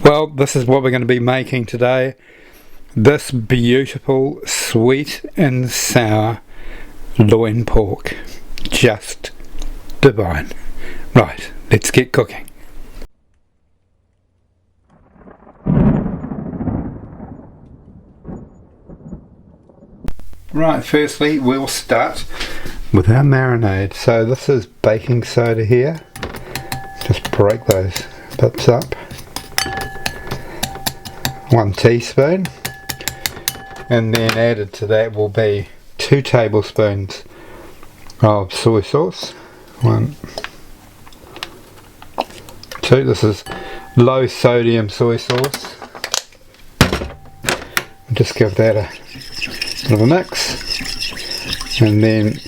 Well, this is what we're going to be making today. This beautiful, sweet and sour loin pork. Just divine. Right, let's get cooking. Right, firstly we'll start with our marinade. So this is baking soda here. Just break those bits up. 1 teaspoon, and then added to that will be 2 tablespoons of soy sauce. 1, 2. This is low sodium soy sauce. Just give that a bit of a mix, and then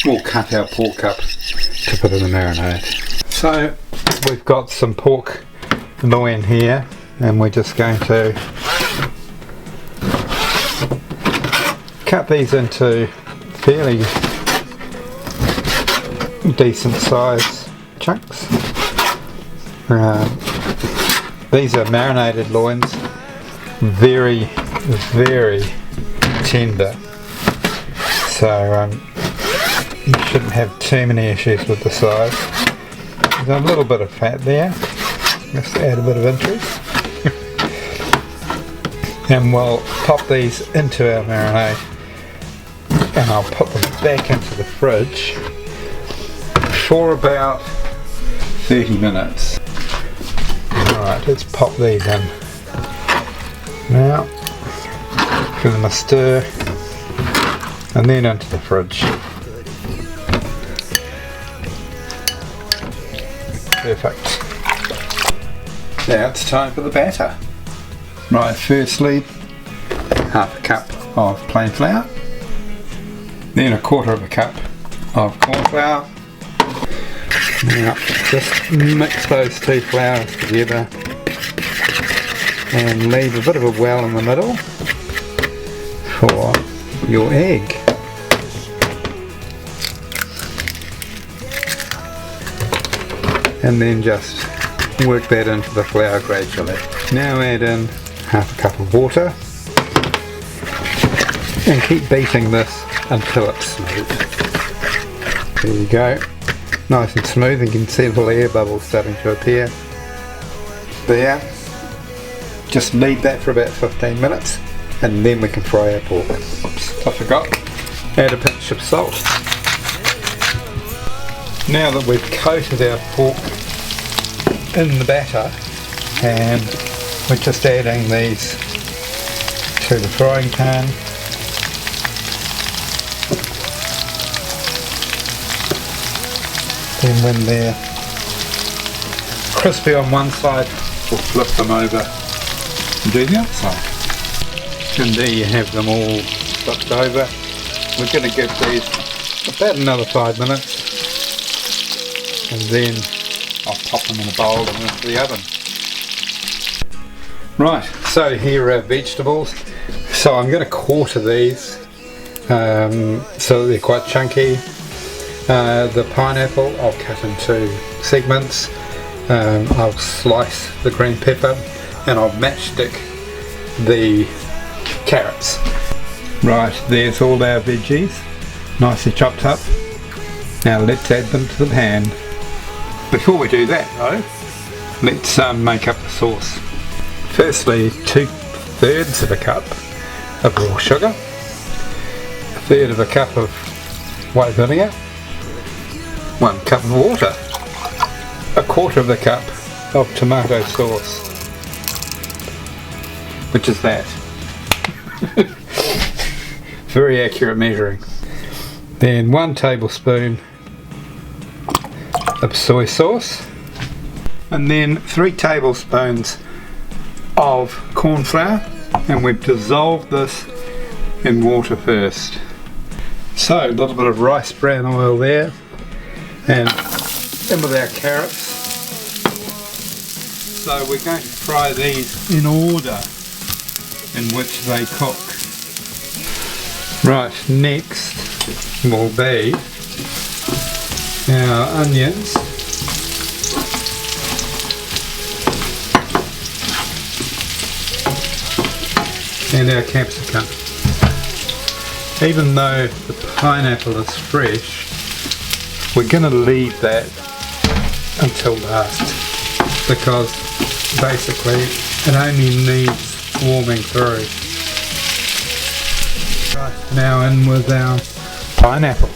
we'll cut our pork up to put in the marinade. So we've got some pork loin here, and we're just going to cut these into fairly decent size chunks. These are marinated loins, very tender, so you shouldn't have too many issues with the size. There's a little bit of fat there, just to add a bit of interest. And we'll pop these into our marinade, and I'll put them back into the fridge for about 30 minutes. Alright, let's pop these in. Now, give them a stir, and then into the fridge. Perfect. Now it's time for the batter. Right, firstly, 1/2 cup of plain flour, then 1/4 cup of cornflour. Now, just mix those 2 flours together and leave a bit of a well in the middle for your egg. And then just work that into the flour gradually. Now add in 1/2 cup of water and keep beating this until it's smooth. There you go, nice and smooth, and you can see the little air bubbles starting to appear there. Just leave that for about 15 minutes and then we can fry our pork. Oops, I forgot. Add a pinch of salt. Now that we've coated our pork in the batter, and we're just adding these to the frying pan. Then when they're crispy on one side, we'll flip them over and do the other side. And there you have them all flipped over. We're going to give these about another 5 minutes, and then I'll pop them in a bowl and into the oven. Right, so here are our vegetables. So I'm going to quarter these so they're quite chunky. The pineapple I'll cut into segments. I'll slice the green pepper, and I'll matchstick the carrots. Right, there's all our veggies, nicely chopped up. Now let's add them to the pan. Before we do that though, let's make up the sauce. Firstly, 2/3 of a cup of raw sugar, 1/3 of a cup of white vinegar, 1 cup of water, 1/4 of a cup of tomato sauce, which is that. Very accurate measuring. Then 1 tablespoon of soy sauce, and then 3 tablespoons of corn flour, and we've dissolved this in water first. So a little bit of rice bran oil there, and in with our carrots. So we're going to fry these in order in which they cook. Right, next will be our onions, and our capsicum. Even though the pineapple is fresh, we're going to leave that until last, because basically it only needs warming through. Right, now in with our pineapple.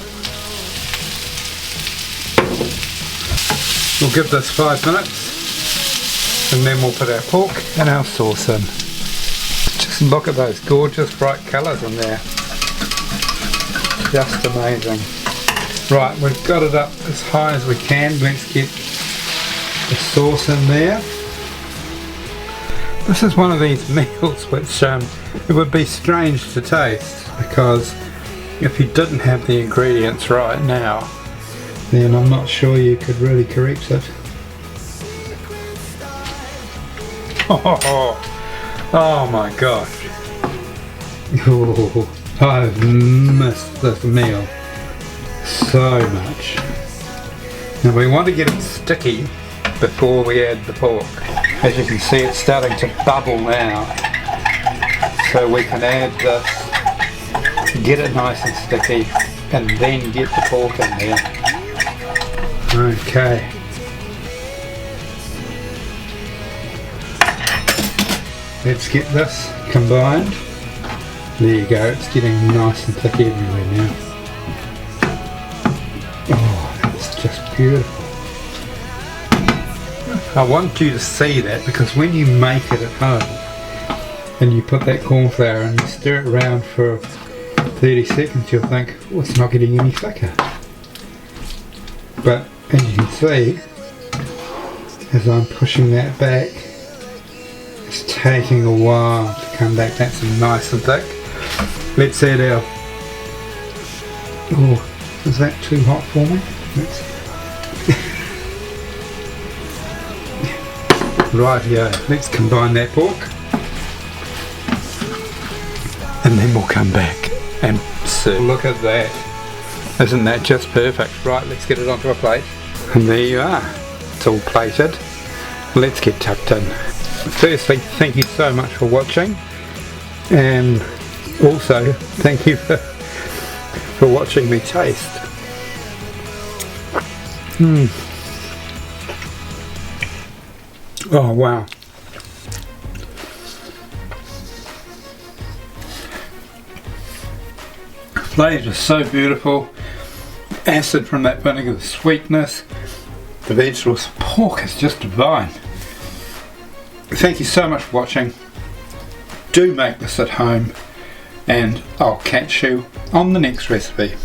We'll give this 5 minutes and then we'll put our pork and our sauce in. Just look at those gorgeous bright colours in there. Just amazing. Right, we've got it up as high as we can. Let's get the sauce in there. This is one of these meals which it would be strange to taste, because if you didn't have the ingredients right now, then I'm not sure you could really correct it. Oh my gosh. Oh, I've missed this meal so much. Now we want to get it sticky before we add the pork. As you can see, it's starting to bubble now. So we can add this, get it nice and sticky, and then get the pork in there. Okay. Let's get this combined. There you go, it's getting nice and thick everywhere now. Oh, that's just beautiful. I want you to see that, because when you make it at home and you put that cornflour and you stir it around for 30 seconds, you'll think, oh, it's not getting any thicker. But as you can see, as I'm pushing that back, it's taking a while to come back. That's nice and thick. Let's add our... Oh, is that too hot for me? Rightio, let's combine that pork. And then we'll come back and serve. Look at that. Isn't that just perfect? Right, let's get it onto a plate. And there you are. It's all plated. Let's get tucked in. Firstly, thank you so much for watching, and also thank you for watching me taste. Oh wow. Flavour is so beautiful. Acid from that vinegar, the sweetness, the vegetables, pork is just divine. Thank you so much for watching. Do make this at home, and I'll catch you on the next recipe.